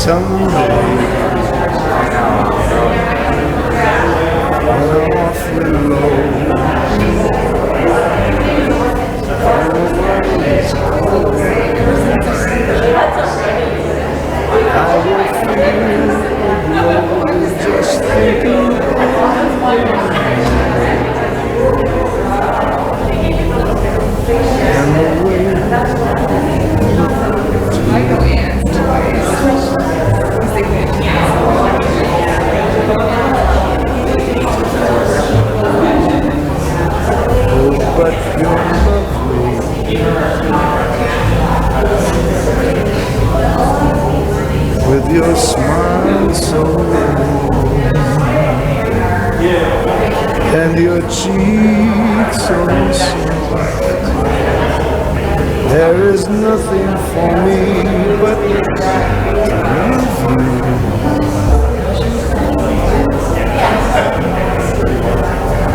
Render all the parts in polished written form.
someday, when I'm awfully low, and the world is cold, I will feel low just thinking and the way oh, but you're lovely, with your smile so warm, and your cheeks so soft. There is nothing for me but to love you,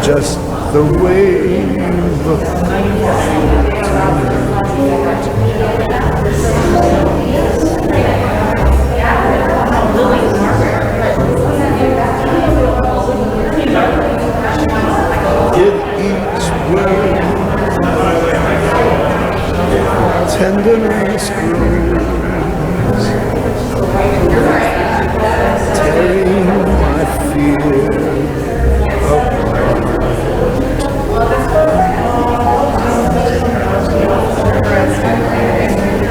just the way you look tonight. Did each word tenderness grows, tearing my fear apart.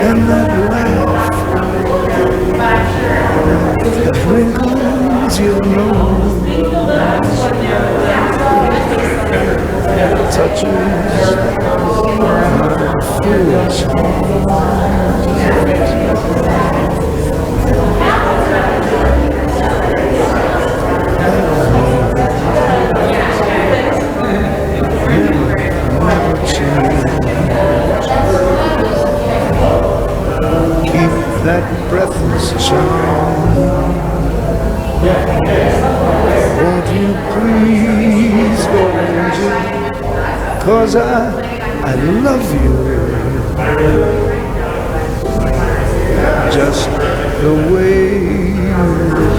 And that laugh that wrinkles your nose, touches my foolish heart. Never change. Keep that breathless charm. Won't you please go and 'cause I love you, just the way you look.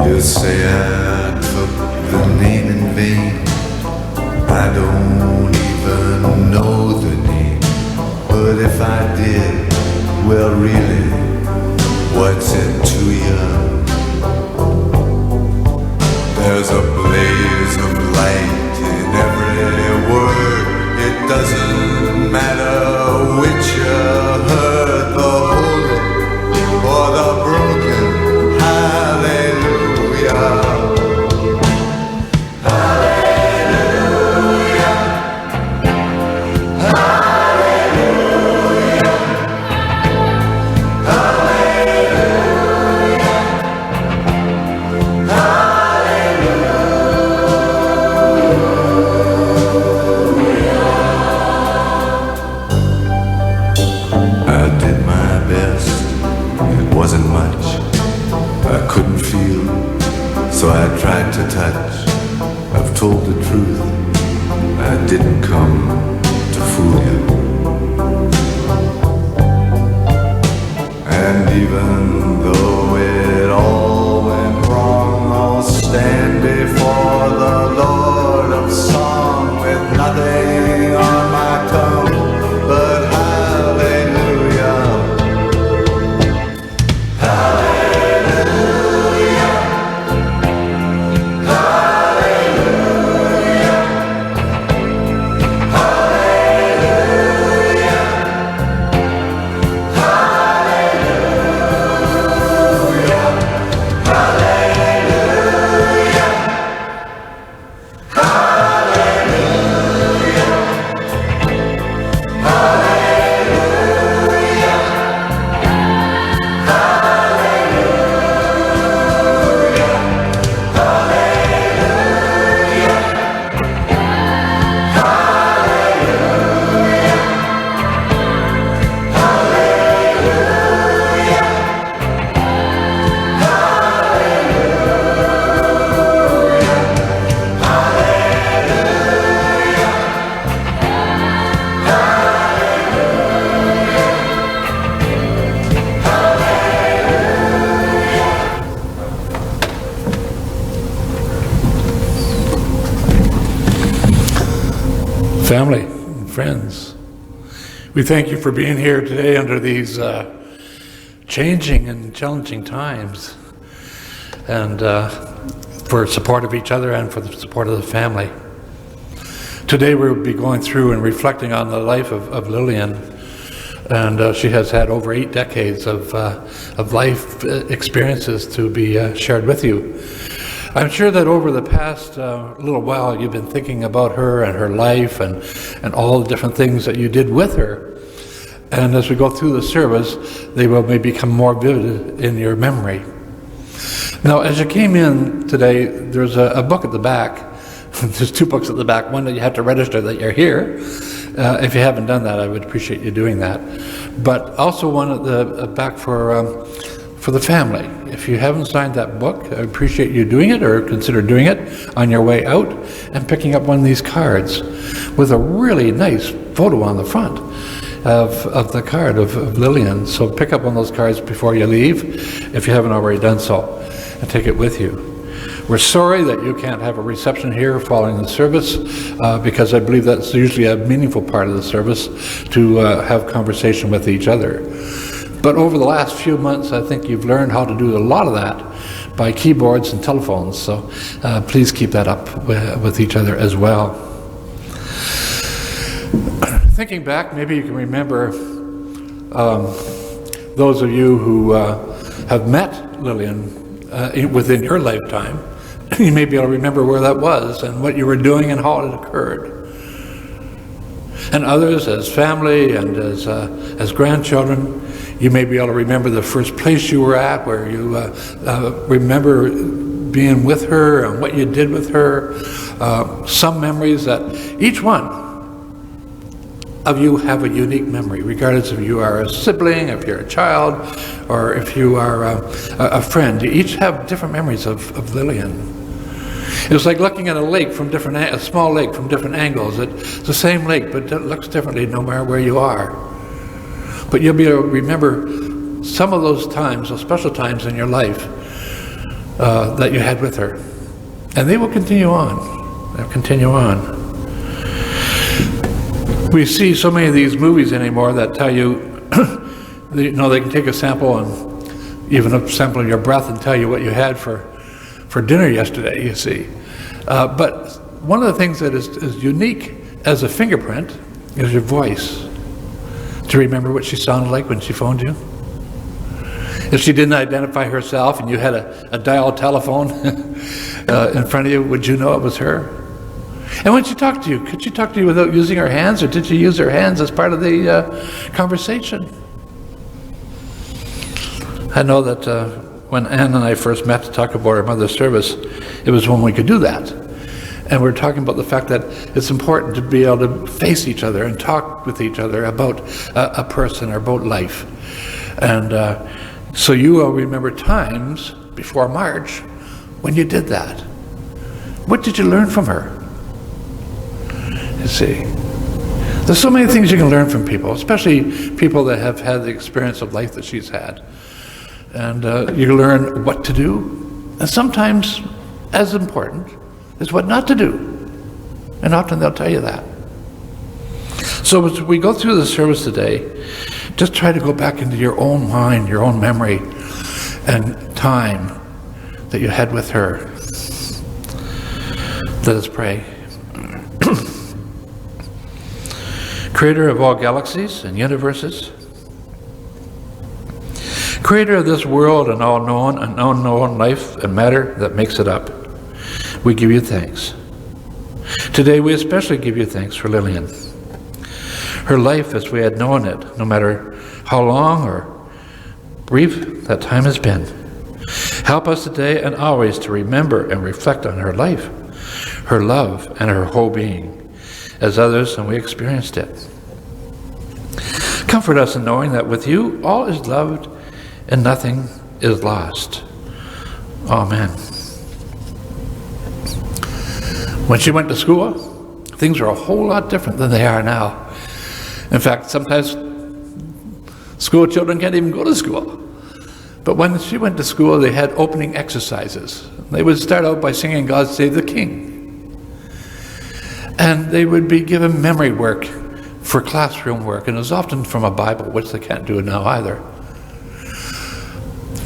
You say I took the name in vain. I don't even know the name. But if I did, well really, what's it to you? There's a blaze of light in every word. It doesn't matter which you heard, the holy or the broken. Hallelujah. Hallelujah. Hallelujah. Hallelujah. I did my best. It wasn't much. I couldn't feel, so I tried to touch. I've told the truth. I didn't come to fool you. And even though it all went wrong, I'll stand before the Lord of Song with nothing on my tongue but hallelujah. Hallelujah. Hallelujah. Hallelujah. Family and friends, we thank you for being here today under these changing and challenging times, and for support of each other and for the support of the family. Today we'll be going through and reflecting on the life of Lillian, and she has had over 8 decades of life experiences to be shared with you. I'm sure that over the past little while you've been thinking about her and her life and all the different things that you did with her. And as we go through the service, they will maybe become more vivid in your memory. Now, as you came in today, there's a book at the back. There's 2 books at the back. One that you have to register that you're here. If you haven't done that, I would appreciate you doing that. But also one at the back for the family. If you haven't signed that book, I appreciate you doing it, or consider doing it on your way out and picking up one of these cards with a really nice photo on the front of the card of Lillian. So pick up one of those cards before you leave, if you haven't already done so, and take it with you. We're sorry that you can't have a reception here following the service, because I believe that's usually a meaningful part of the service, to have conversation with each other. But over the last few months, I think you've learned how to do a lot of that by keyboards and telephones, so please keep that up with each other as well. Thinking back, maybe you can remember those of you who have met Lillian within your lifetime. You may be able to remember where that was and what you were doing and how it occurred. And others, as family and as grandchildren, you may be able to remember the first place you were at, where you remember being with her and what you did with her. Some memories that each one of you have a unique memory, regardless if you are a sibling, if you're a child, or if you are a friend. You each have different memories of Lillian. It was like looking at a small lake from different angles. It's the same lake, but it looks differently no matter where you are. But you'll be able to remember some of those times, those special times in your life, that you had with her. And they will continue on. They'll continue on. We see so many of these movies anymore that tell you, they can take a sample and even a sample of your breath and tell you what you had for dinner yesterday, you see. But one of the things that is unique as a fingerprint is your voice. Do you remember what she sounded like when she phoned you? If she didn't identify herself and you had a dial telephone in front of you, would you know it was her? And when she talked to you, could she talk to you without using her hands, or did she use her hands as part of the conversation? I know that when Ann and I first met to talk about our mother's service, it was when we could do that. And we're talking about the fact that it's important to be able to face each other and talk with each other about a person or about life. And so you will remember times before March when you did that. What did you learn from her? You see, there's so many things you can learn from people, especially people that have had the experience of life that she's had. And you learn what to do, and sometimes, as important, is what not to do. And often they'll tell you that. So as we go through the service today, just try to go back into your own mind, your own memory, and time that you had with her. Let us pray. Creator of all galaxies and universes, Creator of this world and all known and unknown life and matter that makes it up, we give you thanks. Today we especially give you thanks for Lillian. Her life as we had known it, no matter how long or brief that time has been. Help us today and always to remember and reflect on her life, her love, and her whole being, as others and we experienced it. Comfort us in knowing that with you all is loved and nothing is lost. Amen. When she went to school, things were a whole lot different than they are now. In fact, sometimes school children can't even go to school. But when she went to school, they had opening exercises. They would start out by singing God Save the King. And they would be given memory work for classroom work, and it was often from a Bible, which they can't do now either.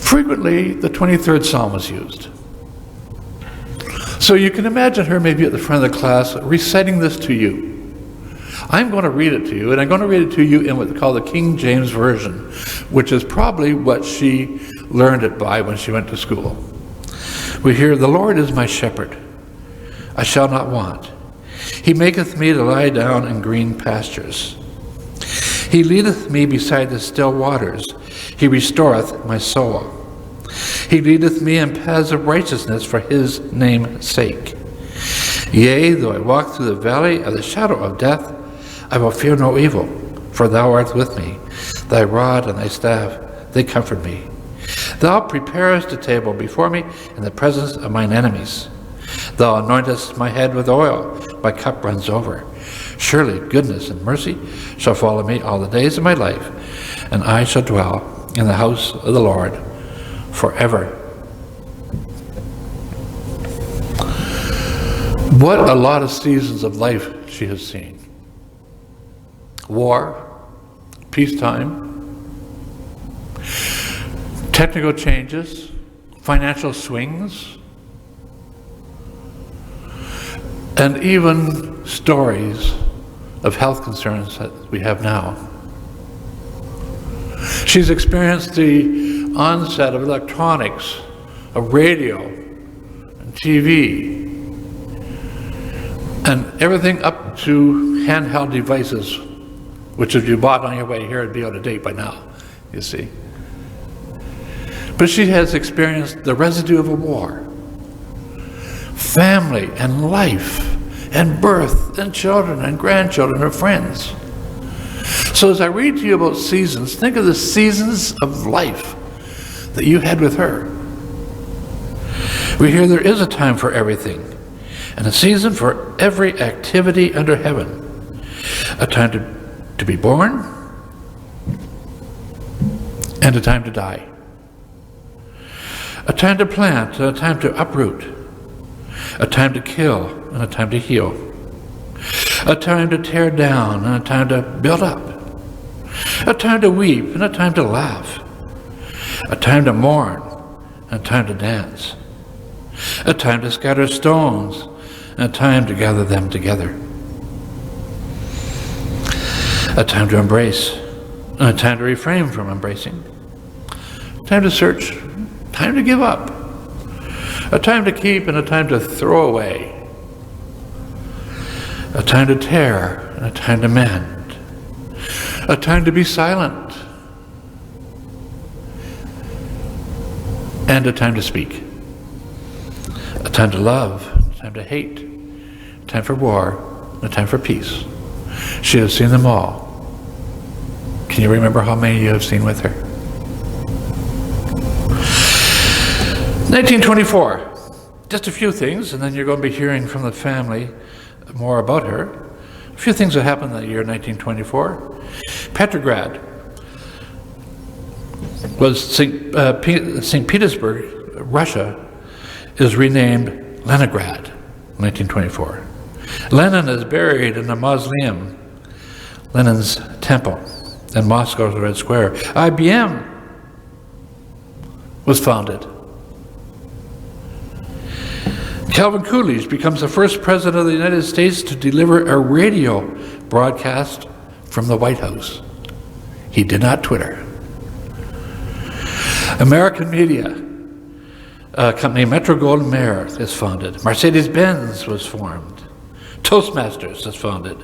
Frequently, the 23rd Psalm was used. So you can imagine her maybe at the front of the class reciting this to you. I'm going to read it to you, and I'm going to read it to you in what's called the King James Version, which is probably what she learned it by when she went to school. We hear, "The Lord is my shepherd, I shall not want. He maketh me to lie down in green pastures. He leadeth me beside the still waters. He restoreth my soul. He leadeth me in paths of righteousness for his name's sake. Yea, though I walk through the valley of the shadow of death, I will fear no evil, for thou art with me. Thy rod and thy staff, they comfort me. Thou preparest a table before me in the presence of mine enemies. Thou anointest my head with oil, my cup runs over. Surely goodness and mercy shall follow me all the days of my life, and I shall dwell in the house of the Lord forever." What a lot of seasons of life she has seen. War, peacetime, technical changes, financial swings, and even stories of health concerns that we have now. She's experienced the onset of electronics, of radio, and TV, and everything up to handheld devices, which if you bought on your way here, it'd be out of date by now, you see. But she has experienced the residue of a war, family and life and birth and children and grandchildren and friends. So as I read to you about seasons, think of the seasons of life that you had with her. We hear there is a time for everything, and a season for every activity under heaven. A time to be born, and a time to die. A time to plant and a time to uproot. A time to kill and a time to heal. A time to tear down and a time to build up. A time to weep and a time to laugh. A time to mourn and a time to dance. A time to scatter stones and a time to gather them together. A time to embrace and a time to refrain from embracing. A time to search, time to give up. A time to keep and a time to throw away. A time to tear and a time to mend. A time to be silent and a time to speak. A time to love, a time to hate, a time for war, and a time for peace. She has seen them all. Can you remember how many you have seen with her? 1924. Just a few things, and then you're going to be hearing from the family more about her. A few things that happened that year, 1924. Petrograd was St. Petersburg, Russia, is renamed Leningrad, 1924. Lenin is buried in a mausoleum, Lenin's temple, in Moscow's Red Square. IBM was founded. Calvin Coolidge becomes the first president of the United States to deliver a radio broadcast from the White House. He did not Twitter. American media company Metro-Goldwyn-Mayer is founded. Mercedes-Benz was formed. Toastmasters is founded.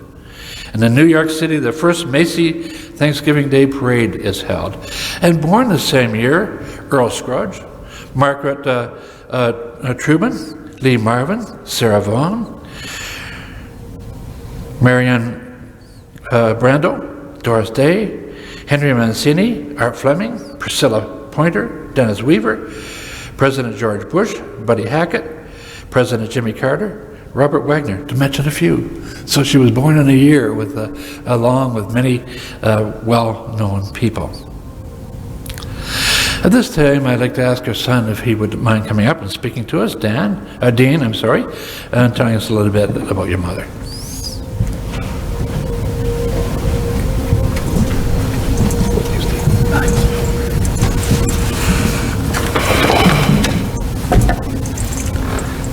And in New York City, the first Macy Thanksgiving Day Parade is held. And born the same year, Earl Scruggs, Margaret Truman, Lee Marvin, Sarah Vaughan, Marianne Brando, Doris Day, Henry Mancini, Art Fleming, Priscilla Pointer, Dennis Weaver, President George Bush, Buddy Hackett, President Jimmy Carter, Robert Wagner, to mention a few. So she was born in a year with, along with many well-known people. At this time, I'd like to ask her son if he would mind coming up and speaking to us, Dean, and telling us a little bit about your mother.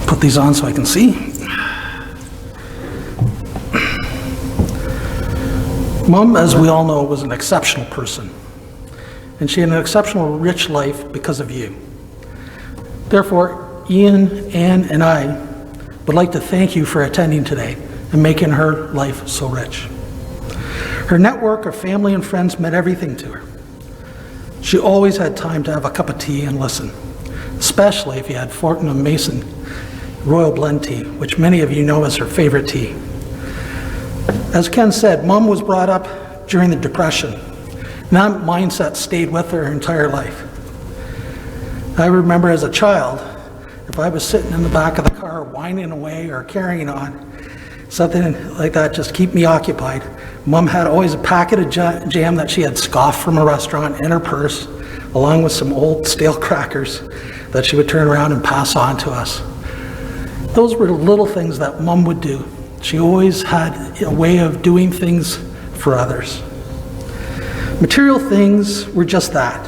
Put these on so I can see. Mom, as we all know, was an exceptional person, and she had an exceptional rich life because of you. Therefore, Ian, Ann, and I would like to thank you for attending today and making her life so rich. Her network of family and friends meant everything to her. She always had time to have a cup of tea and listen, especially if you had Fortnum Mason Royal Blend tea, which many of you know as her favorite tea. As Ken said, Mom was brought up during the Depression, and that mindset stayed with her entire life. I remember as a child, if I was sitting in the back of the car whining away or carrying on, something like that just keep me occupied, Mom had always a packet of jam that she had scoffed from a restaurant in her purse, along with some old stale crackers that she would turn around and pass on to us. Those were the little things that Mom would do. She always had a way of doing things for others. Material things were just that.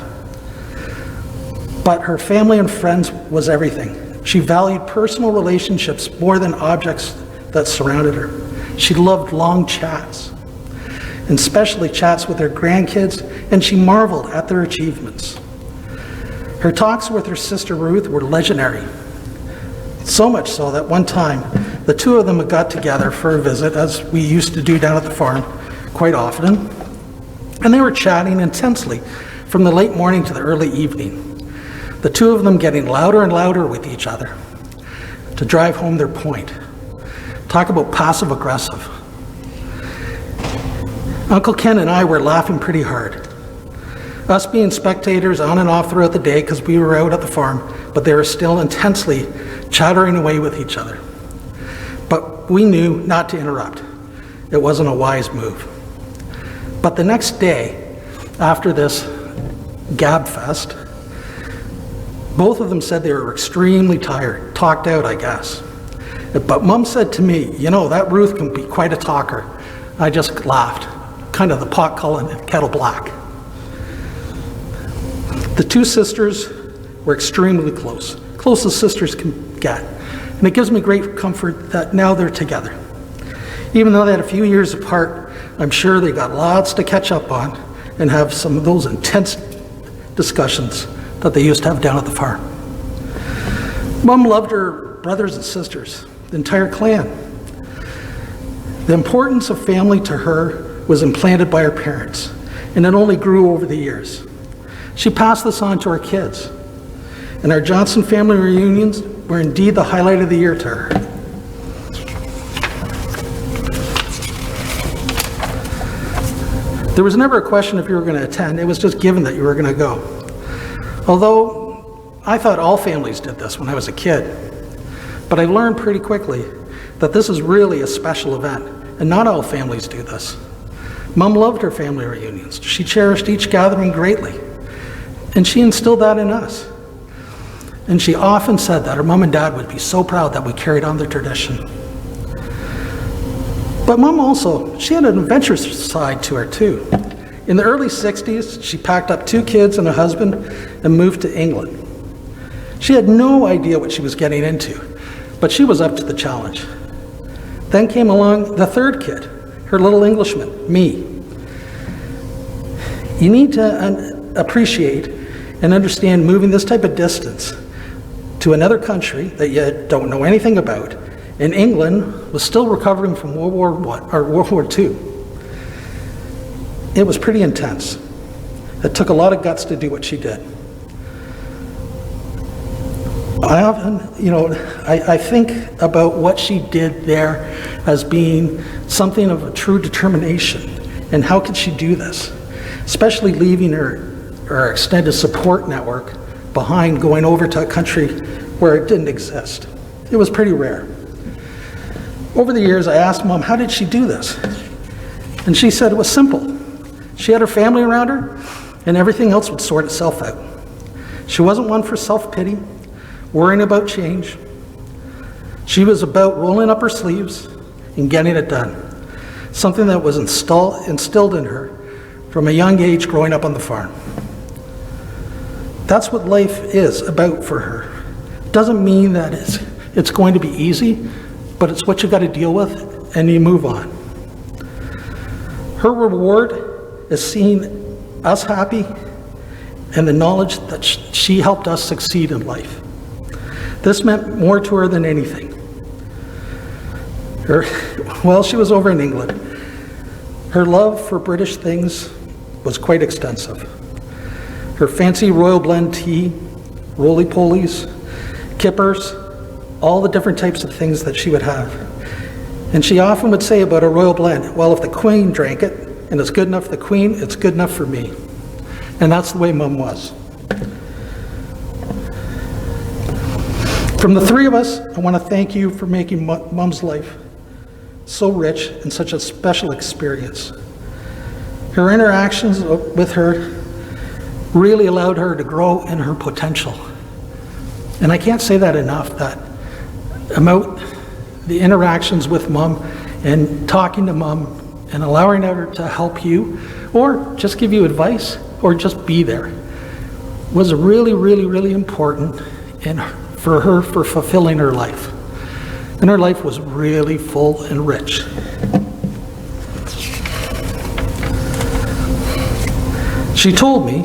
But her family and friends was everything. She valued personal relationships more than objects that surrounded her. She loved long chats, and especially chats with her grandkids, and she marveled at their achievements. Her talks with her sister Ruth were legendary. So much so that one time, the two of them got together for a visit, as we used to do down at the farm quite often, and they were chatting intensely from the late morning to the early evening, the two of them getting louder and louder with each other to drive home their point. Talk about passive-aggressive. Uncle Ken and I were laughing pretty hard. Us being spectators on and off throughout the day because we were out at the farm, but they were still intensely chattering away with each other. But we knew not to interrupt. It wasn't a wise move. But the next day, after this gab fest, Both of them said they were extremely tired, talked out, I guess. But Mom said to me, you know, that Ruth can be quite a talker. I just laughed, kind of the pot calling the kettle black. The two sisters were extremely close, close as sisters can get. And it gives me great comfort that now they're together. Even though they had a few years apart, I'm sure they got lots to catch up on and have some of those intense discussions that they used to have down at the farm. Mom loved her brothers and sisters, the entire clan. The importance of family to her was implanted by her parents, and it only grew over the years. She passed this on to our kids, and our Johnson family reunions were indeed the highlight of the year to her. There was never a question if you were going to attend, it was just given that you were going to go. Although I thought all families did this when I was a kid, but I learned pretty quickly that this is really a special event, and not all families do this. Mom loved her family reunions. She cherished each gathering greatly, and she instilled that in us. And she often said that her mom and dad would be so proud that we carried on the tradition. But Mom also, she had an adventurous side to her too. In the early 60s, she packed up 2 kids and a husband and moved to England. She had no idea what she was getting into, but she was up to the challenge. Then came along the 3rd kid, her little Englishman, me. You need to appreciate and understand moving this type of distance to another country that you don't know anything about, and England was still recovering from World War II. It was pretty intense. It took a lot of guts to do what she did. I often, I think about what she did there as being something of a true determination, and how could she do this? Especially leaving her extended support network behind, going over to a country where it didn't exist. It was pretty rare. Over the years, I asked Mom, how did she do this? And she said it was simple. She had her family around her, and everything else would sort itself out. She wasn't one for self-pity, worrying about change. She was about rolling up her sleeves and getting it done, something that was instilled in her from a young age growing up on the farm. That's what life is about for her. It doesn't mean that it's going to be easy, but it's what you got to deal with, and you move on. Her reward is seeing us happy and the knowledge that she helped us succeed in life. This meant more to her than anything. She was over in England. Her love for British things was quite extensive. Her fancy Royal Blend tea, roly-polies, kippers, all the different types of things that she would have. And she often would say about a Royal Blend, well, if the Queen drank it, and it's good enough for the Queen, it's good enough for me. And that's the way Mom was. From the 3 of us, I want to thank you for making Mom's life so rich and such a special experience. Her interactions with her really allowed her to grow in her potential. And I can't say that enough, that about the interactions with Mom and talking to Mom and allowing her to help you, or just give you advice, or just be there, was really, really, really important for her for fulfilling her life. And her life was really full and rich. She told me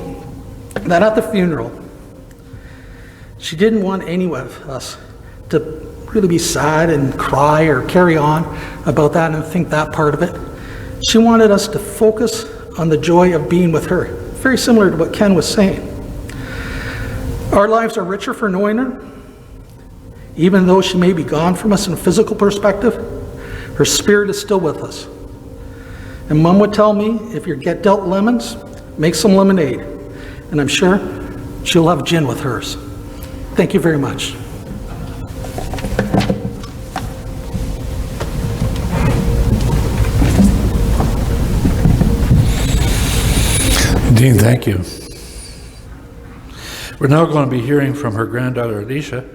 that at the funeral, she didn't want any of us to really be sad and cry or carry on about that and think that part of it. She wanted us to focus on the joy of being with her, very similar to what Ken was saying. Our lives are richer for knowing her. Even though she may be gone from us in a physical perspective, her spirit is still with us. And Mom would tell me, if you get dealt lemons, make some lemonade. And I'm sure she'll have gin with hers. Thank you very much. Dean, thank you. We're now going to be hearing from her granddaughter, Alicia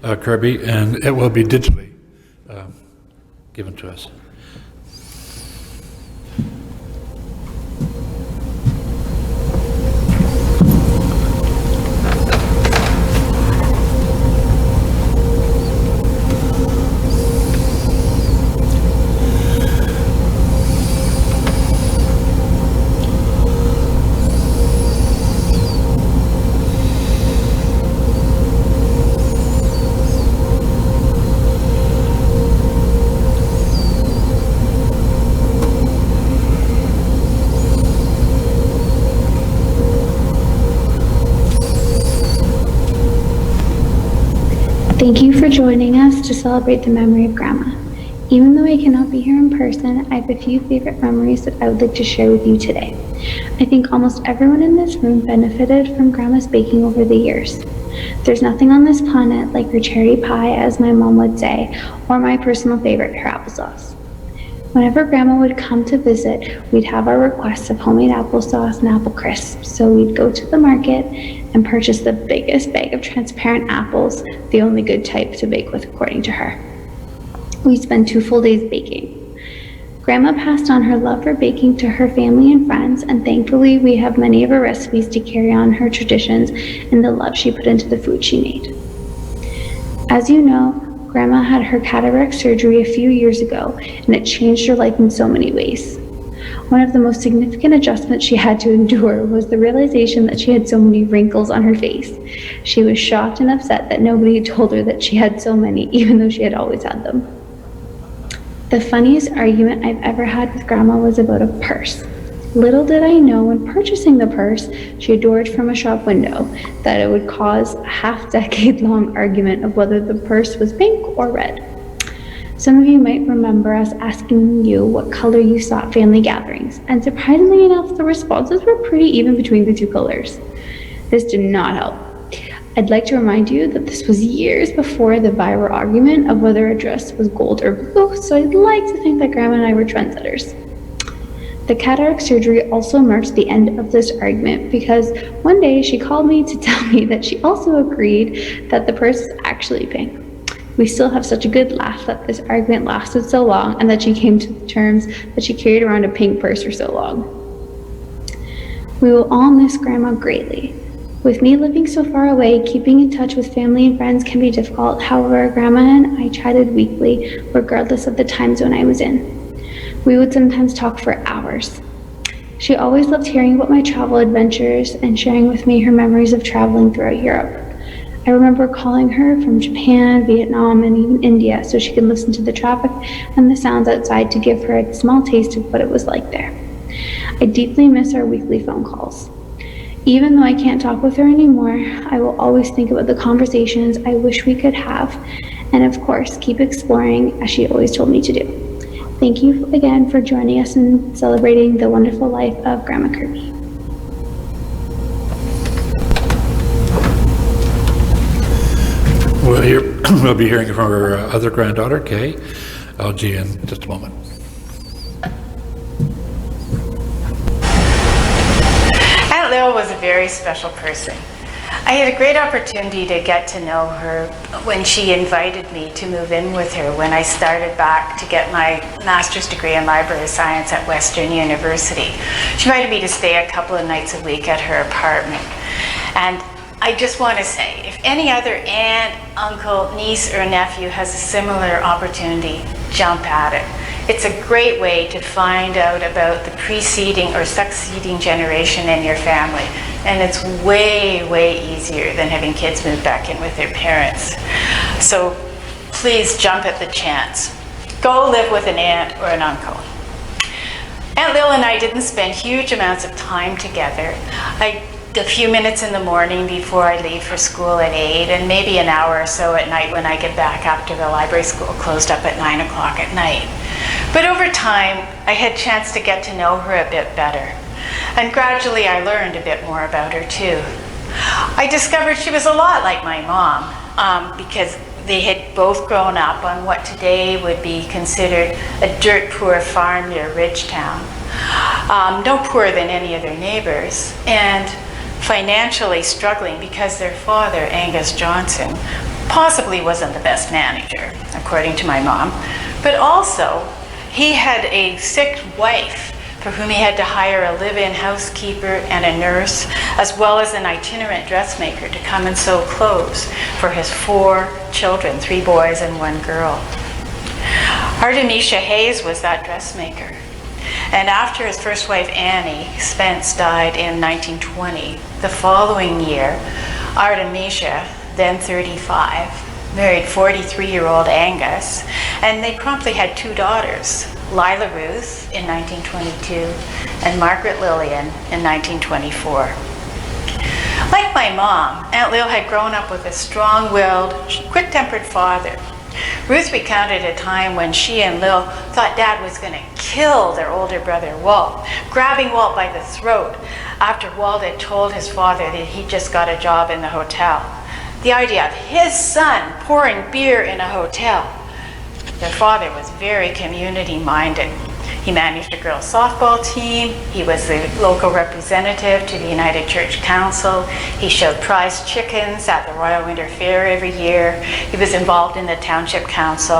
Kirby, and it will be digitally given to us. Thank you for joining us to celebrate the memory of Grandma. Even though I cannot be here in person, I have a few favorite memories that I would like to share with you today. I think almost everyone in this room benefited from Grandma's baking over the years. There's nothing on this planet like her cherry pie, as my mom would say, or my personal favorite, her applesauce. Whenever Grandma would come to visit, we'd have our requests of homemade applesauce and apple crisps, so we'd go to the market and purchase the biggest bag of transparent apples, the only good type to bake with according to her. We'd spend 2 full days baking. Grandma passed on her love for baking to her family and friends, and thankfully we have many of her recipes to carry on her traditions and the love she put into the food she made. As you know, Grandma had her cataract surgery a few years ago, and it changed her life in so many ways. One of the most significant adjustments she had to endure was the realization that she had so many wrinkles on her face. She was shocked and upset that nobody had told her that she had so many, even though she had always had them. The funniest argument I've ever had with Grandma was about a purse. Little did I know when purchasing the purse she adored from a shop window that it would cause a half-decade-long argument of whether the purse was pink or red. Some of you might remember us asking you what color you saw at family gatherings, and surprisingly enough, the responses were pretty even between the 2 colors. This did not help. I'd like to remind you that this was years before the viral argument of whether a dress was gold or blue, so I'd like to think that Grandma and I were trendsetters. The cataract surgery also marked the end of this argument because one day she called me to tell me that she also agreed that the purse is actually pink. We still have such a good laugh that this argument lasted so long and that she came to the terms that she carried around a pink purse for so long. We will all miss Grandma greatly. With me living so far away, keeping in touch with family and friends can be difficult. However, Grandma and I chatted weekly, regardless of the time zone I was in. We would sometimes talk for hours. She always loved hearing about my travel adventures and sharing with me her memories of traveling throughout Europe. I remember calling her from Japan, Vietnam, and even India so she could listen to the traffic and the sounds outside to give her a small taste of what it was like there. I deeply miss our weekly phone calls. Even though I can't talk with her anymore, I will always think about the conversations I wish we could have, and of course, keep exploring as she always told me to do. Thank you again for joining us in celebrating the wonderful life of Grandma Kirby. We'll be hearing from her other granddaughter, Kay LG, in just a moment. Aunt Lil was a very special person. I had a great opportunity to get to know her when she invited me to move in with her when I started back to get my master's degree in library science at Western University. She invited me to stay a couple of nights a week at her apartment. And I just want to say, if any other aunt, uncle, niece, or nephew has a similar opportunity, jump at it. It's a great way to find out about the preceding or succeeding generation in your family. And it's way, way easier than having kids move back in with their parents. So please jump at the chance. Go live with an aunt or an uncle. Aunt Lil and I didn't spend huge amounts of time together. A few minutes in the morning before I leave for school at 8, and maybe an hour or so at night when I get back after the library school closed up at 9 o'clock at night. But over time, I had a chance to get to know her a bit better. And gradually I learned a bit more about her too. I discovered she was a lot like my mom because they had both grown up on what today would be considered a dirt poor farm near Ridgetown. No poorer than any of their neighbors. And financially struggling because their father, Angus Johnson, possibly wasn't the best manager, according to my mom, but also he had a sick wife for whom he had to hire a live-in housekeeper and a nurse, as well as an itinerant dressmaker to come and sew clothes for his 4 children, 3 boys and 1 girl. Artemisia Hayes was that dressmaker. And after his first wife, Annie Spence, died in 1920, the following year, Artemisia, then 35, married 43-year-old Angus, and they promptly had 2 daughters, Lila Ruth in 1922 and Margaret Lillian in 1924. Like my mom, Aunt Lil had grown up with a strong-willed, quick-tempered father. Ruth recounted a time when she and Lil thought Dad was going to kill their older brother Walt, grabbing Walt by the throat after Walt had told his father that he just got a job in the hotel. The idea of his son pouring beer in a hotel. Their father was very community-minded. He managed a girls' softball team. He was the local representative to the United Church Council. He showed prize chickens at the Royal Winter Fair every year. He was involved in the Township Council.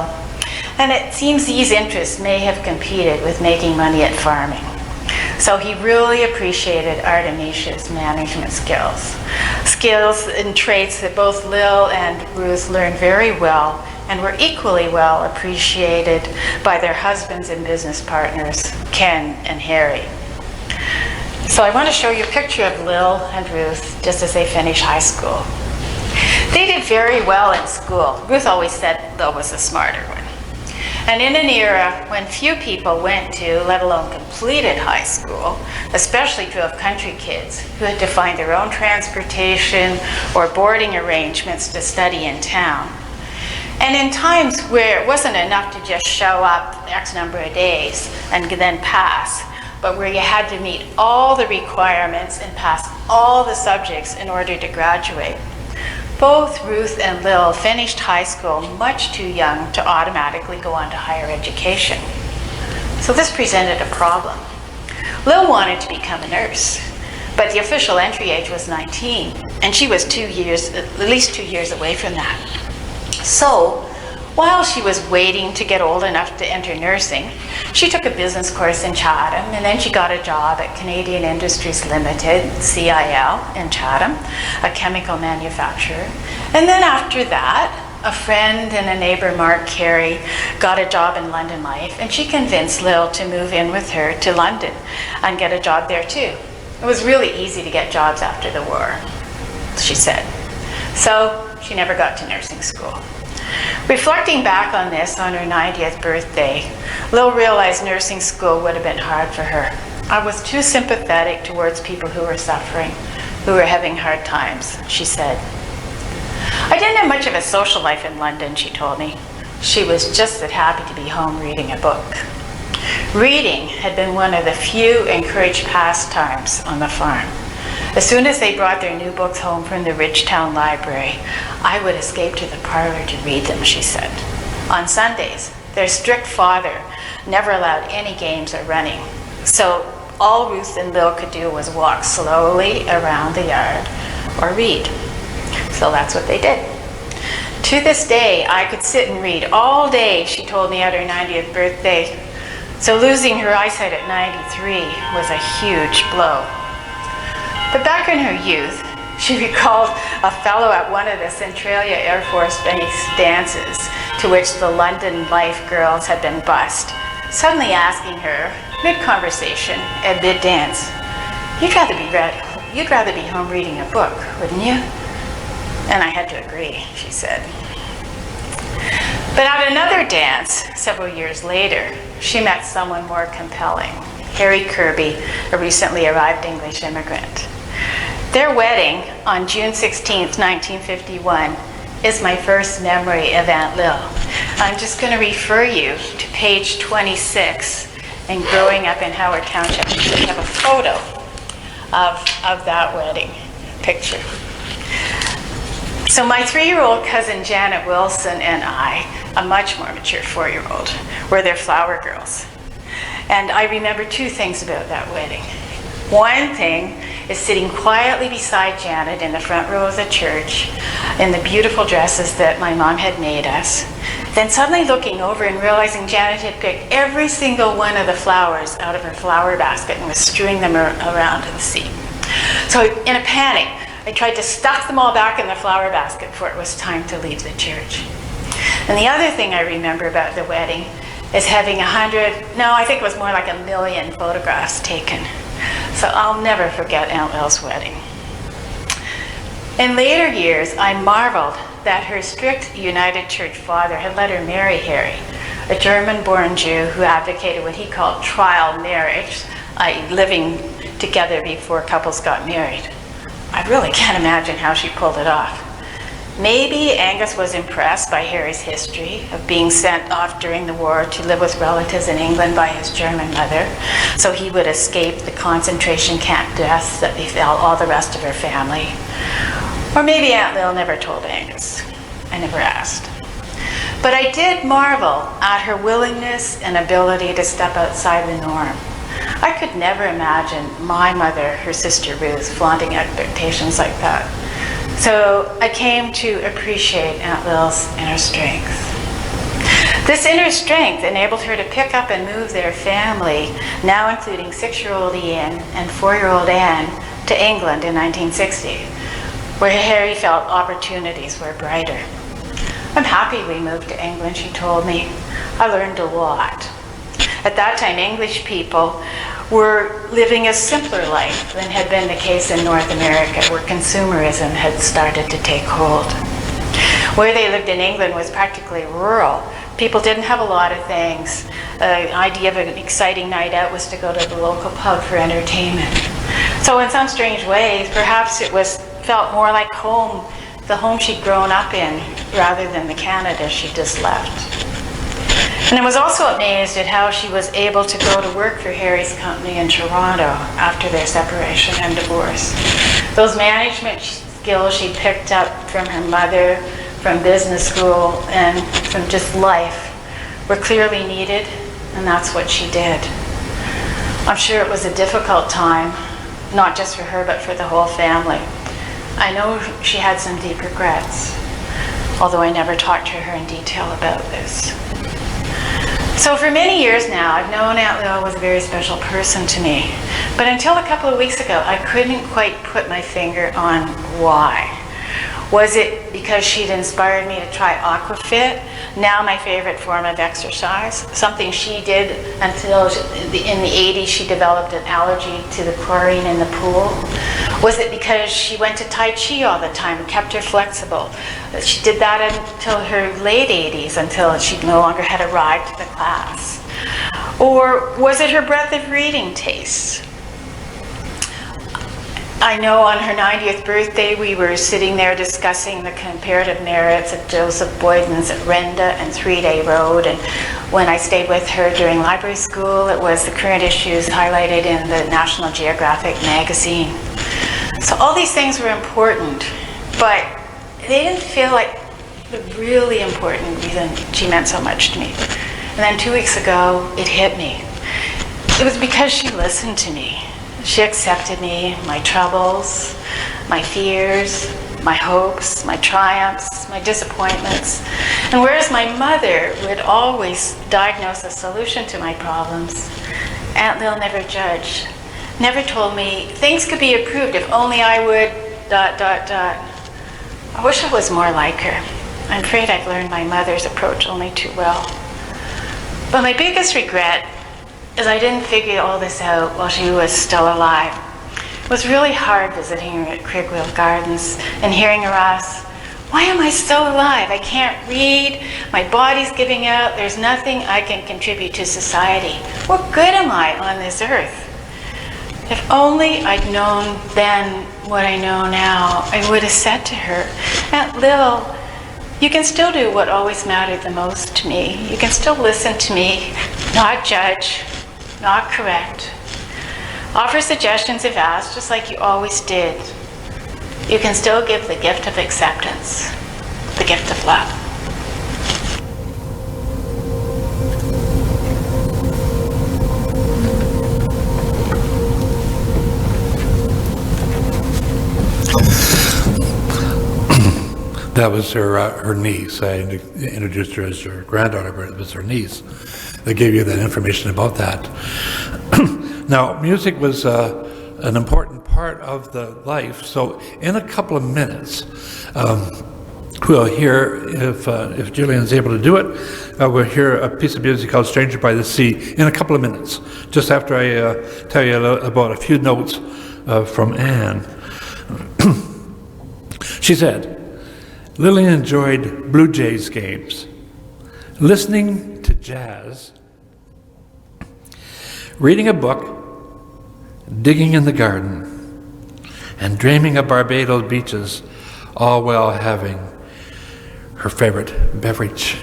And it seems these interests may have competed with making money at farming. So he really appreciated Artemisia's management skills. Skills and traits that both Lil and Ruth learned very well and were equally well appreciated by their husbands and business partners, Ken and Harry. So I want to show you a picture of Lil and Ruth just as they finished high school. They did very well in school. Ruth always said Lil was the smarter one. And in an era when few people went to, let alone completed high school, especially drove country kids who had to find their own transportation or boarding arrangements to study in town. And in times where it wasn't enough to just show up X number of days and then pass, but where you had to meet all the requirements and pass all the subjects in order to graduate. Both Ruth and Lil finished high school much too young to automatically go on to higher education. So this presented a problem. Lil wanted to become a nurse, but the official entry age was 19, and she was at least 2 years away from that. So, while she was waiting to get old enough to enter nursing, she took a business course in Chatham, and then she got a job at Canadian Industries Limited, CIL, in Chatham, a chemical manufacturer. And then after that, a friend and a neighbor, Mark Carey, got a job in London Life, and she convinced Lil to move in with her to London and get a job there too. It was really easy to get jobs after the war, she said. So she never got to nursing school. Reflecting back on this on her 90th birthday, Lil realized nursing school would have been hard for her. I was too sympathetic towards people who were suffering, who were having hard times, she said. I didn't have much of a social life in London, she told me. She was just as happy to be home reading a book. Reading had been one of the few encouraged pastimes on the farm. As soon as they brought their new books home from the Ridgetown Library, I would escape to the parlor to read them, she said. On Sundays, their strict father never allowed any games or running. So all Ruth and Lil could do was walk slowly around the yard or read. So that's what they did. To this day, I could sit and read all day, she told me at her 90th birthday. So losing her eyesight at 93 was a huge blow. But back in her youth, she recalled a fellow at one of the Centralia Air Force Base dances to which the London Life girls had been bussed, suddenly asking her, mid-conversation and mid-dance, you'd rather be home reading a book, wouldn't you? And I had to agree, she said. But at another dance, several years later, she met someone more compelling, Harry Kirby, a recently arrived English immigrant. Their wedding on June 16th, 1951, is my first memory of Aunt Lil. I'm just going to refer you to page 26 in Growing Up in Howard Township. We have a photo of that wedding picture. So my 3-year-old cousin Janet Wilson and I, a much more mature 4-year-old, were their flower girls. And I remember 2 things about that wedding. One thing is sitting quietly beside Janet in the front row of the church in the beautiful dresses that my mom had made us. Then suddenly looking over and realizing Janet had picked every single one of the flowers out of her flower basket and was strewing them around in the seat. So in a panic, I tried to stuff them all back in the flower basket before it was time to leave the church. And the other thing I remember about the wedding is having 1,000,000 photographs taken. So I'll never forget Aunt Lil's wedding. In later years, I marveled that her strict United Church father had let her marry Harry, a German-born Jew who advocated what he called trial marriage, i.e. living together before couples got married. I really can't imagine how she pulled it off. Maybe Angus was impressed by Harry's history of being sent off during the war to live with relatives in England by his German mother, so he would escape the concentration camp deaths that befell all the rest of her family. Or maybe Aunt Lil never told Angus. I never asked. But I did marvel at her willingness and ability to step outside the norm. I could never imagine my mother, her sister Ruth, flaunting expectations like that. So I came to appreciate Aunt Lil's inner strength. This inner strength enabled her to pick up and move their family, now including 6-year-old Ian and 4-year-old Anne, to England in 1960, where Harry felt opportunities were brighter. I'm happy we moved to England, she told me. I learned a lot. At that time, English people were living a simpler life than had been the case in North America, where consumerism had started to take hold. Where they lived in England was practically rural. People didn't have a lot of things. The idea of an exciting night out was to go to the local pub for entertainment. So in some strange ways, perhaps it felt more like home, the home she'd grown up in, rather than the Canada she'd just left. And I was also amazed at how she was able to go to work for Harry's company in Toronto after their separation and divorce. Those management skills she picked up from her mother, from business school, and from just life were clearly needed, and that's what she did. I'm sure it was a difficult time, not just for her, but for the whole family. I know she had some deep regrets, although I never talked to her in detail about this. So for many years now, I've known Aunt Lil was a very special person to me. But until a couple of weeks ago, I couldn't quite put my finger on why. Was it because she'd inspired me to try aquafit, now my favorite form of exercise, something she did until in the 80s she developed an allergy to the chlorine in the pool? Was it because she went to Tai Chi all the time and kept her flexible? She did that until her late 80s, until she no longer had a ride to the class. Or was it her breadth of reading tastes? I know on her 90th birthday, we were sitting there discussing the comparative merits of Joseph Boyden's Renda and 3 Day Road. And when I stayed with her during library school, it was the current issues highlighted in the National Geographic magazine. So all these things were important, but they didn't feel like the really important reason she meant so much to me. And then 2 weeks ago, it hit me. It was because she listened to me. She accepted me, my troubles, my fears, my hopes, my triumphs, my disappointments. And whereas my mother would always diagnose a solution to my problems, Aunt Lil never judged, never told me things could be improved if only I would ... I wish I was more like her. I'm afraid I've learned my mother's approach only too well. But my biggest regret is I didn't figure all this out while she was still alive. It was really hard visiting her at Crigwell Gardens and hearing her ask, "Why am I still alive? I can't read, my body's giving out, there's nothing I can contribute to society. What good am I on this earth?" If only I'd known then what I know now, I would have said to her, "Aunt Lil, you can still do what always mattered the most to me. You can still listen to me, not judge, not correct. Offer suggestions if asked, just like you always did. You can still give the gift of acceptance, the gift of love." That was her niece. I introduced her as her granddaughter, but it was her niece that gave you that information about that. Now, music was an important part of the life, so in a couple of minutes, we'll hear, if Julian's able to do it, we'll hear a piece of music called Stranger by the Sea in a couple of minutes, just after I tell you about a few notes from Anne. She said, Lillian enjoyed Blue Jays games, listening to jazz, reading a book, digging in the garden, and dreaming of Barbados beaches, all while having her favorite beverage.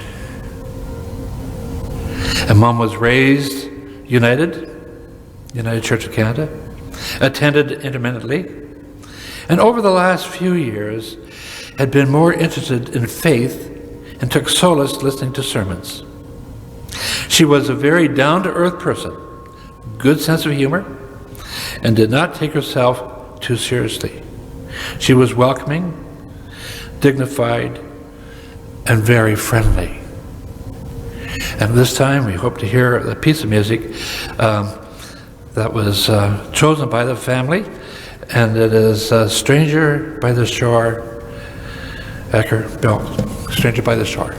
And Mom was raised United Church of Canada, attended intermittently, and over the last few years had been more interested in faith and took solace listening to sermons. She was a very down-to-earth person, good sense of humor, and did not take herself too seriously. She was welcoming, dignified, and very friendly. And this time we hope to hear a piece of music that was chosen by the family, and it is Stranger by the Shore, Stranger by the Shore.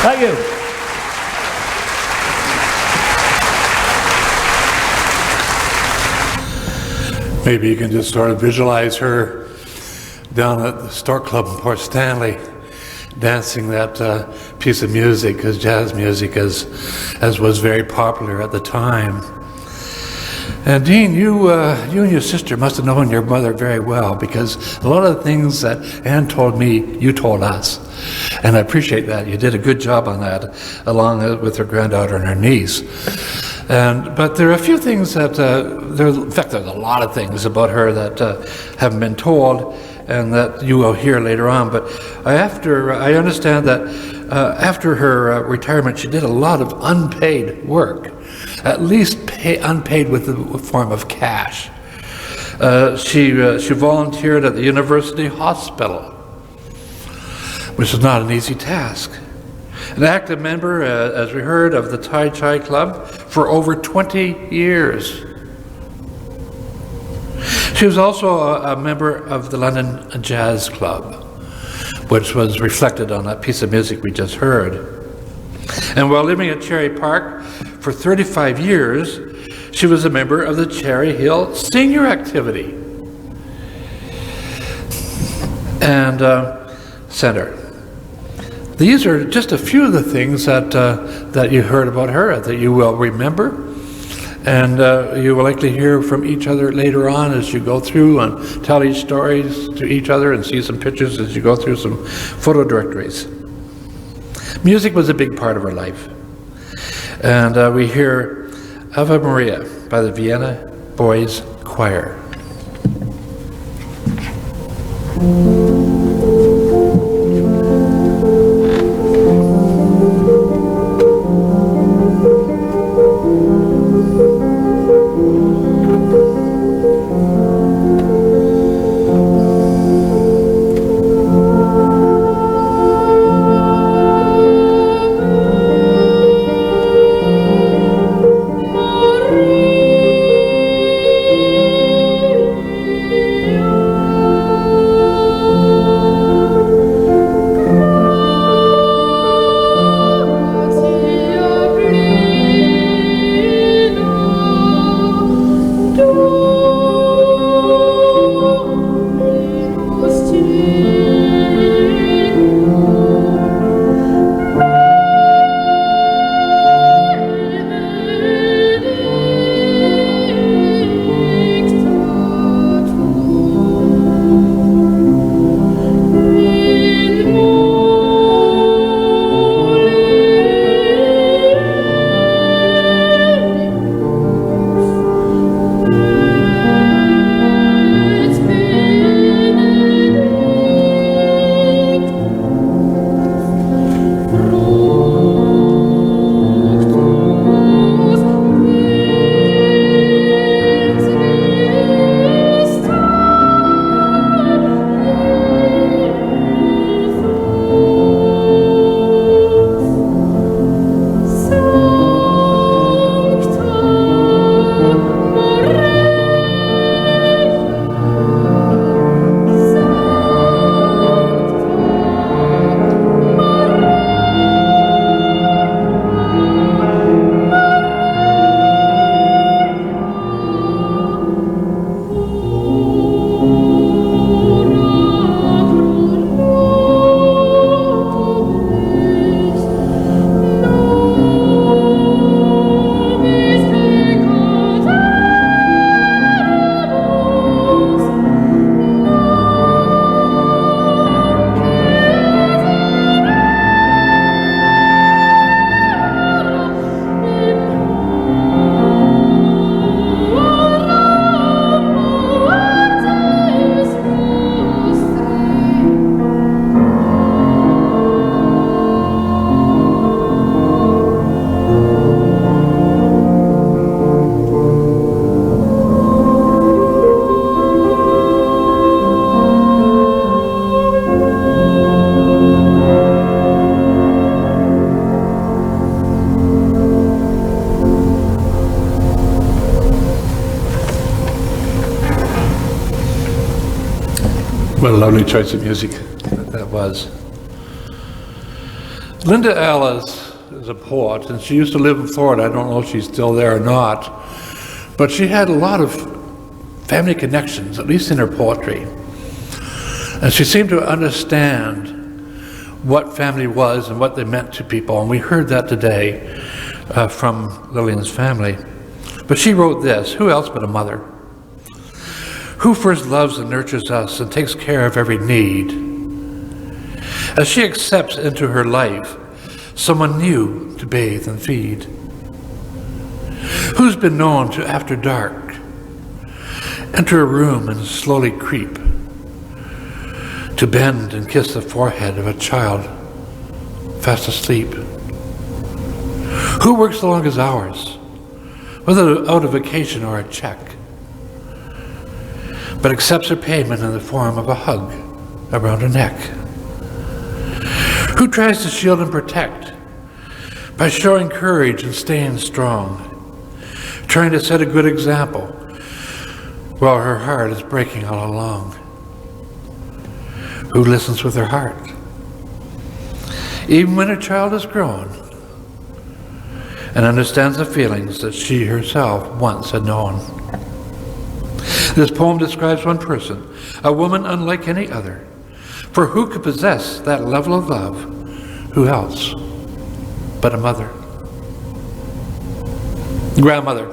Thank you. Maybe you can just sort of visualize her down at the Stork Club in Port Stanley, dancing that piece of music, as jazz music, as was very popular at the time. And Dean, you and your sister must have known your mother very well, because a lot of the things that Anne told me, you told us. And I appreciate that. You did a good job on that, along with her granddaughter and her niece. But there are a few things that, in fact, there's a lot of things about her that haven't been told, and that you will hear later on. But I understand that after her retirement, she did a lot of unpaid work, at least unpaid with the form of cash. She volunteered at the University Hospital, which is not an easy task. An active member, as we heard, of the Tai Chi Club for over 20 years. She was also a member of the London Jazz Club, which was reflected on that piece of music we just heard. And while living at Cherry Park for 35 years, she was a member of the Cherry Hill Senior Activity and Center. These are just a few of the things that you heard about her, that you will remember. And you will likely hear from each other later on as you go through and tell each stories to each other and see some pictures as you go through some photo directories. Music was a big part of her life. And we hear Ave Maria by the Vienna Boys Choir. What a lovely choice of music that was. Linda Ellis is a poet, and she used to live in Florida. I don't know if she's still there or not, but she had a lot of family connections, at least in her poetry. And she seemed to understand what family was and what they meant to people. And we heard that today from Lillian's family. But she wrote this: who else but a mother? Who first loves and nurtures us and takes care of every need? As she accepts into her life someone new to bathe and feed. Who's been known to, after dark, enter a room and slowly creep, to bend and kiss the forehead of a child fast asleep? Who works the longest hours, without a vacation or a check, but accepts her payment in the form of a hug around her neck? Who tries to shield and protect by showing courage and staying strong, trying to set a good example while her heart is breaking all along? Who listens with her heart, even when her child is grown, and understands the feelings that she herself once had known? This poem describes one person, a woman unlike any other. For who could possess that level of love? Who else but a mother? Grandmother.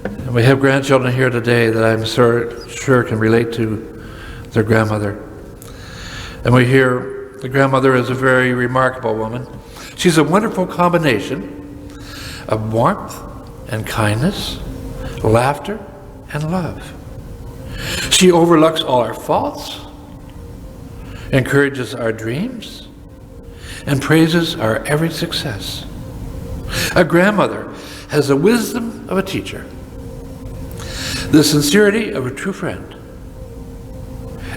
And we have grandchildren here today that I'm sure can relate to their grandmother. And we hear the grandmother is a very remarkable woman. She's a wonderful combination of warmth and kindness, laughter and love. She overlooks all our faults, encourages our dreams, and praises our every success. A grandmother has the wisdom of a teacher, the sincerity of a true friend,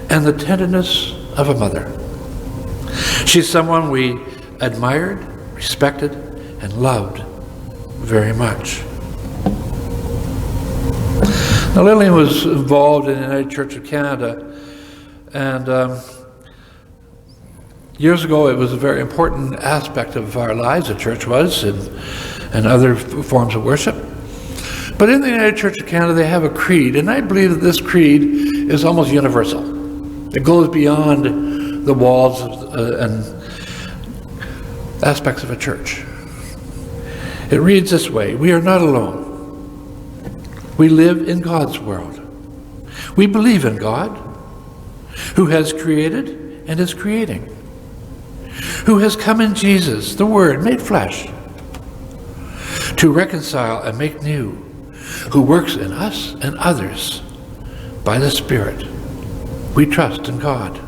and the tenderness of a mother. She's someone we admired, respected, and loved very much. Now, Lillian was involved in the United Church of Canada, and years ago it was a very important aspect of our lives, the church was, and other forms of worship. But in the United Church of Canada they have a creed, and I believe that this creed is almost universal. It goes beyond the walls and aspects of a church. It reads this way: we are not alone. We live in God's world. We believe in God, who has created and is creating, who has come in Jesus, the Word made flesh, to reconcile and make new, who works in us and others by the Spirit. We trust in God.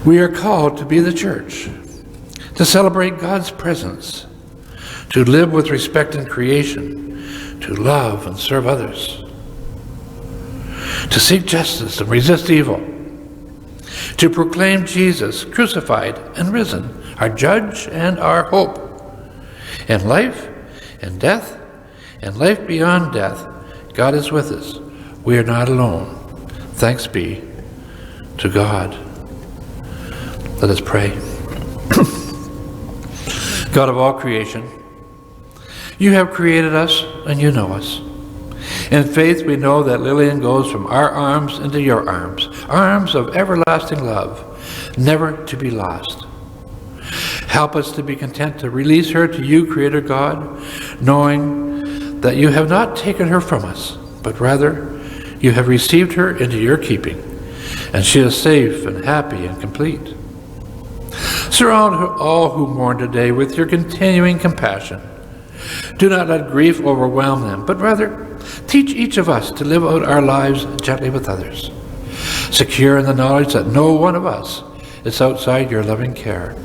We are called to be the church, to celebrate God's presence, to live with respect in creation, to love and serve others, to seek justice and resist evil, to proclaim Jesus crucified and risen, our judge and our hope. In life and death and life beyond death, God is with us. We are not alone. Thanks be to God. Let us pray. God of all creation, you have created us and you know us. In faith we know that Lillian goes from our arms into your arms, arms of everlasting love, never to be lost. Help us to be content to release her to you, Creator God, knowing that you have not taken her from us, but rather you have received her into your keeping, and she is safe and happy and complete. Surround all who mourn today with your continuing compassion. Do not let grief overwhelm them, but rather teach each of us to live out our lives gently with others, secure in the knowledge that no one of us is outside your loving care.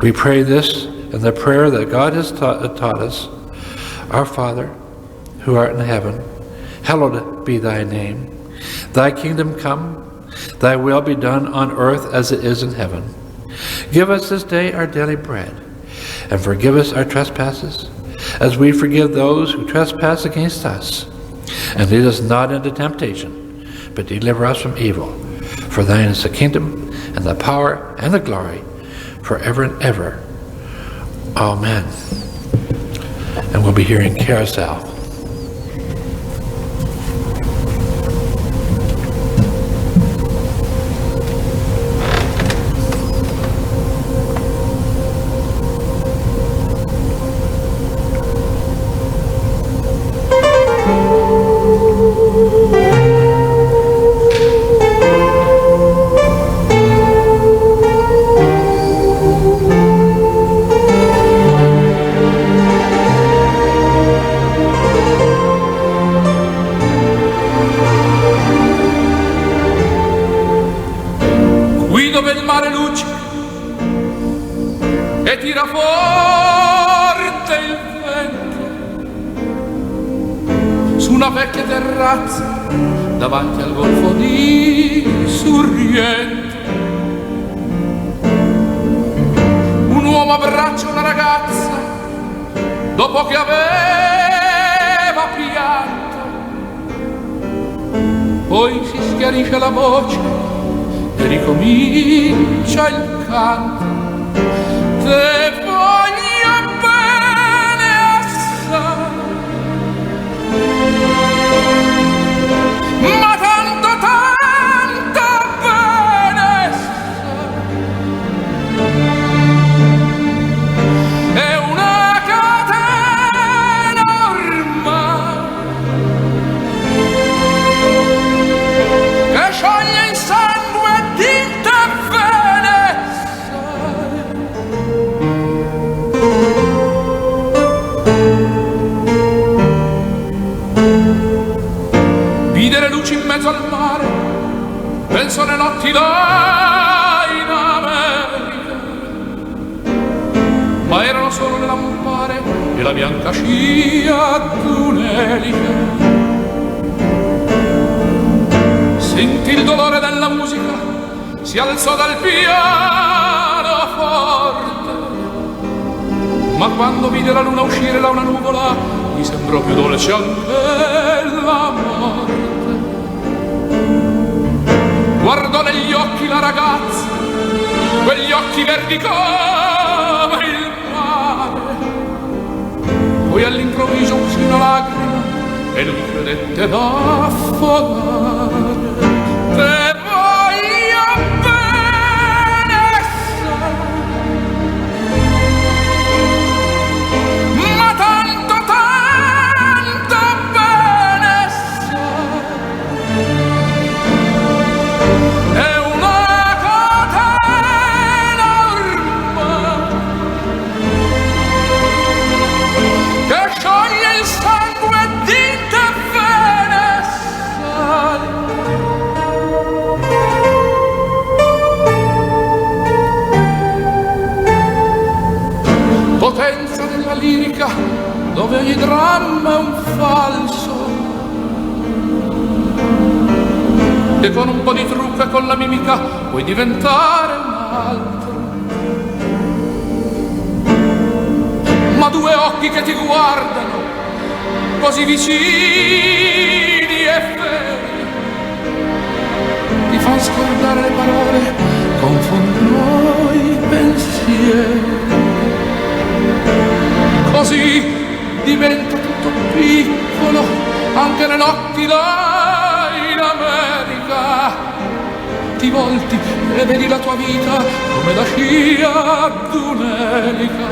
We pray this in the prayer that God has taught us. Our Father, who art in heaven, hallowed be thy name. Thy kingdom come, thy will be done on earth as it is in heaven. Give us this day our daily bread, and forgive us our trespasses, as we forgive those who trespass against us. And lead us not into temptation, but deliver us from evil. For thine is the kingdom, and the power, and the glory, forever and ever. Amen. And we'll be hearing Carousel. e tira forte il vento su una vecchia terrazza davanti al golfo di Sorrento. Un uomo abbraccia una ragazza dopo che aveva pianto, poi si schiarisce la voce e ricomincia il canto. Te voglio bene assai, ma tanto bene sai. È una catena ormai che scioglie il sangue di te bene sai. Vide le luci in mezzo al mare, penso alle notti là in America, ma erano solo le lampare e la bianca scia d'un'elica. Sentì il dolore della musica, si alzò dal pianoforte, ma quando vide la luna uscire da una nuvola gli sembrò più dolce anche la morte. Guardò negli occhi la ragazza, quegli occhi verdi come il mare, poi all'improvviso uscì una lacrima e lui credette d'affogare. Te voglio bene assai, ma tanto bene sai. È una catena ormai che scioglie il sangue di te bene sai. Potenza della lirica dove ogni dramma è un falso, e con un po' di trucco e con la mimica puoi diventare un altro. Ma due occhi che ti guardano così vicini e feri ti fanno scordare le parole, confondono i pensieri. Così diventa tutto piccolo anche le notti là in America. Ti volti e vedi la tua vita come la scia d'un'elica.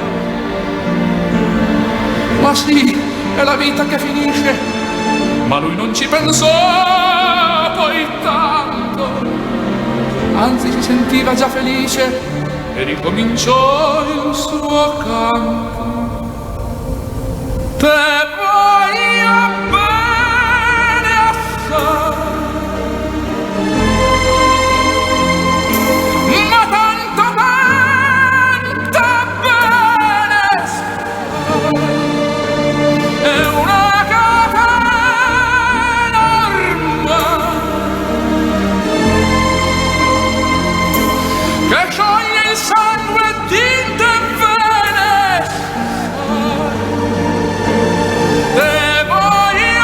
Ma sì, è la vita che finisce, ma lui non ci pensò poi tanto, anzi si sentiva già felice e ricominciò il suo canto. Te voglio bene assai, ma tanto bene sai. È una catena ormai che scioglie il sangue di te bene sai. Te voglio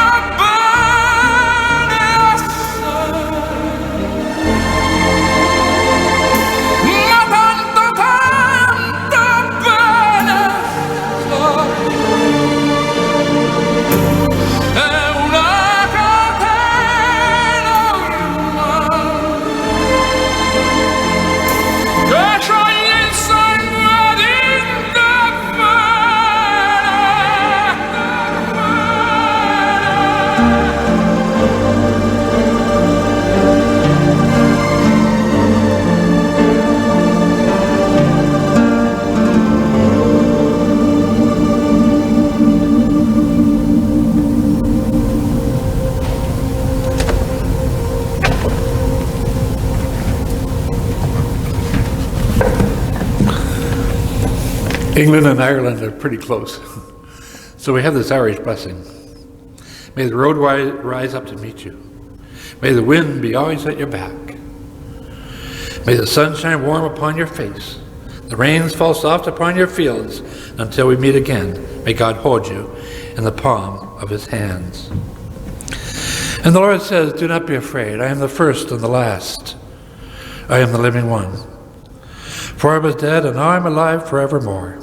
England and Ireland are pretty close. So we have this Irish blessing. May the road rise up to meet you. May the wind be always at your back. May the sun shine warm upon your face. The rains fall soft upon your fields until we meet again. May God hold you in the palm of his hands. And the Lord says, do not be afraid. I am the first and the last. I am the living one. For I was dead, and now I am alive forevermore.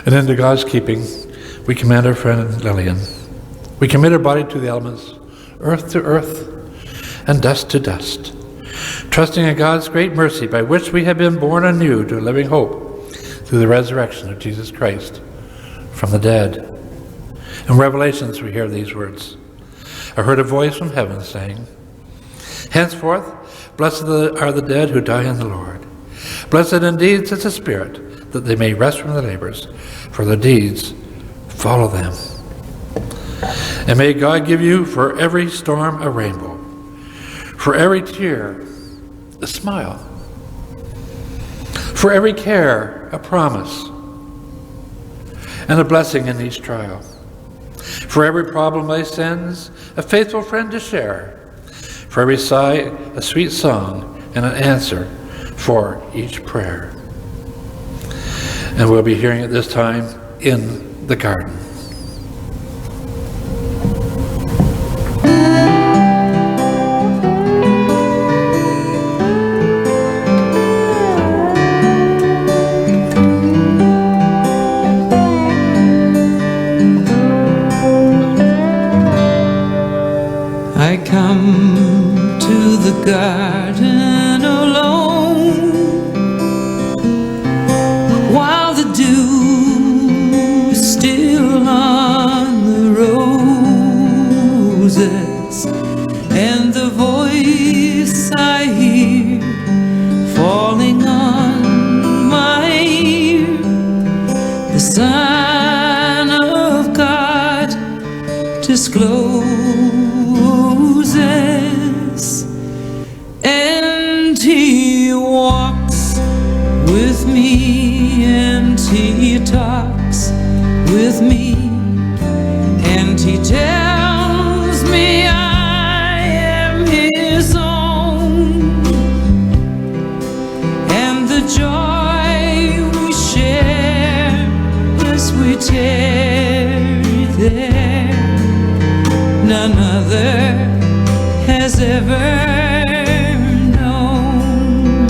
And into God's keeping, we commend our friend Lillian. We commit her body to the elements, earth to earth, and dust to dust, trusting in God's great mercy by which we have been born anew to a living hope through the resurrection of Jesus Christ from the dead. In Revelations we hear these words. I heard a voice from heaven saying, henceforth, blessed are the dead who die in the Lord. Blessed indeed is the spirit, that they may rest from their labors, for their deeds follow them. And may God give you for every storm a rainbow, for every tear a smile, for every care a promise, and a blessing in each trial. For every problem life sends, a faithful friend to share. For every sigh, a sweet song, and an answer for each prayer. And we'll be hearing it this time in the garden. I come to the garden alone, while the dew is still on the roses, and the voice I hear falling on my ear, the Son of God discloses, and he walks with me, and he talks with me, and he tells me I am his own, and the joy we share as we tarry there, none other has ever known.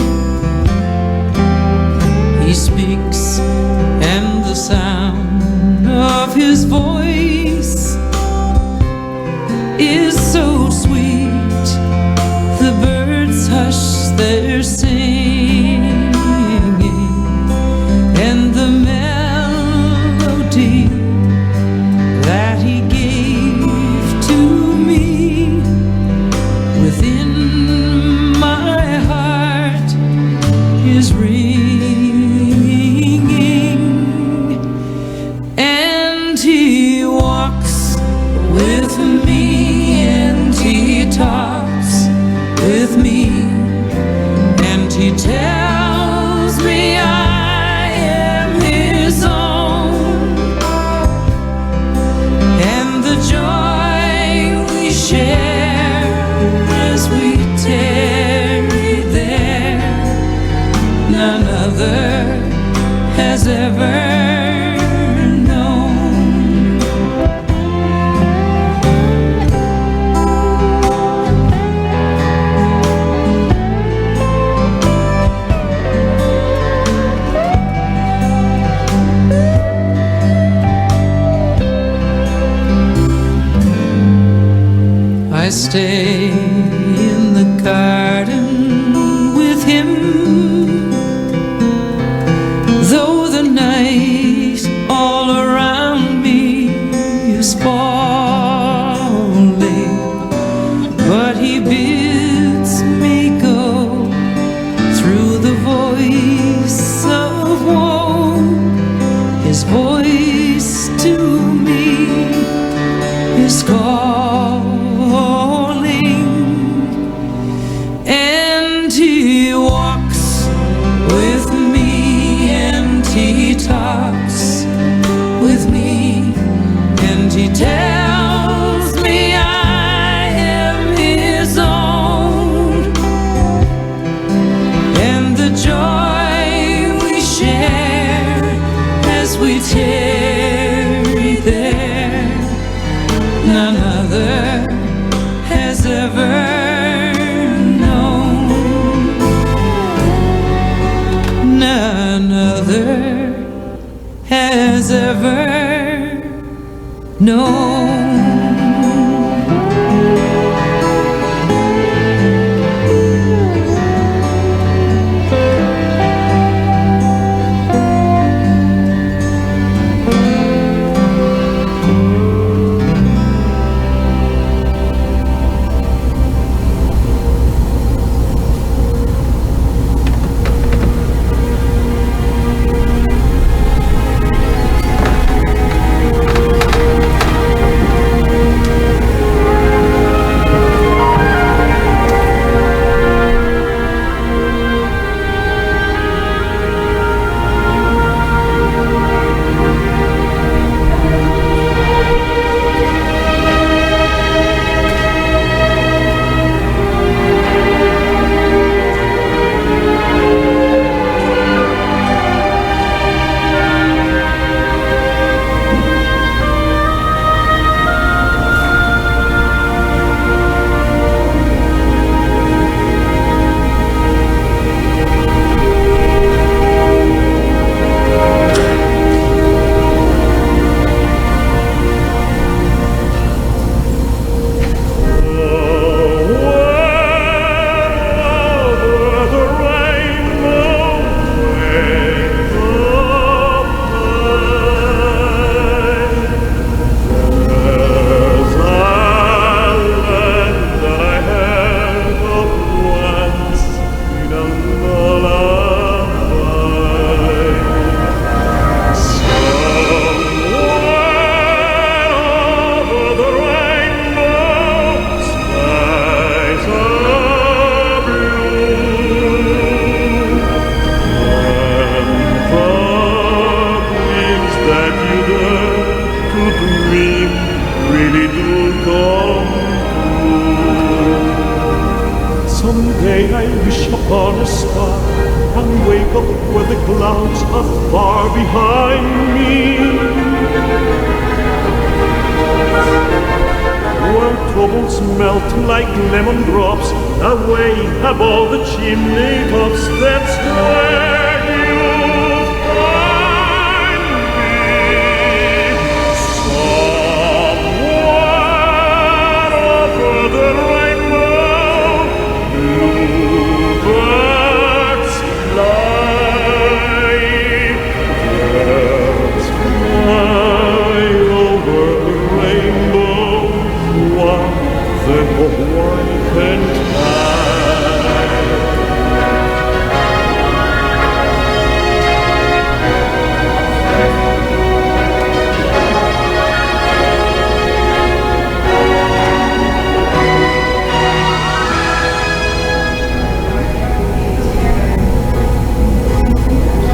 He speaks, and the sound of his voice is so sweet, the birds hush their singing, and the melody that he gave to me within my heart is ringing, and he walks with me, and he talks with me, and he tells me I am his own, and the joy we share as we tarry there, none other has ever known. I stay in the garden with him, though the night all around me is falling, but he bids me go through the voice of woe, his voice to me is calling, he talks with me, and he tells me I am his own, and the joy we share as we tarry there, none other has ever known, none other has ever known. Someday I wish upon a star and wake up where the clouds are far behind me, where troubles melt like lemon drops away above the chimney tops. That's where you'll find me, somewhere over the rainbow. Bluebirds fly, birds fly over the rainbow. What then of white and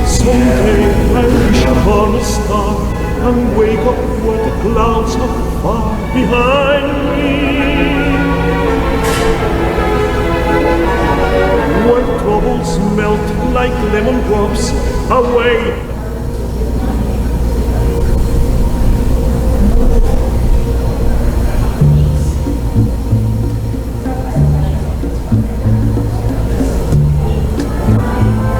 someday I wish upon a star and wake up where the clouds are far behind me, where troubles melt like lemon drops away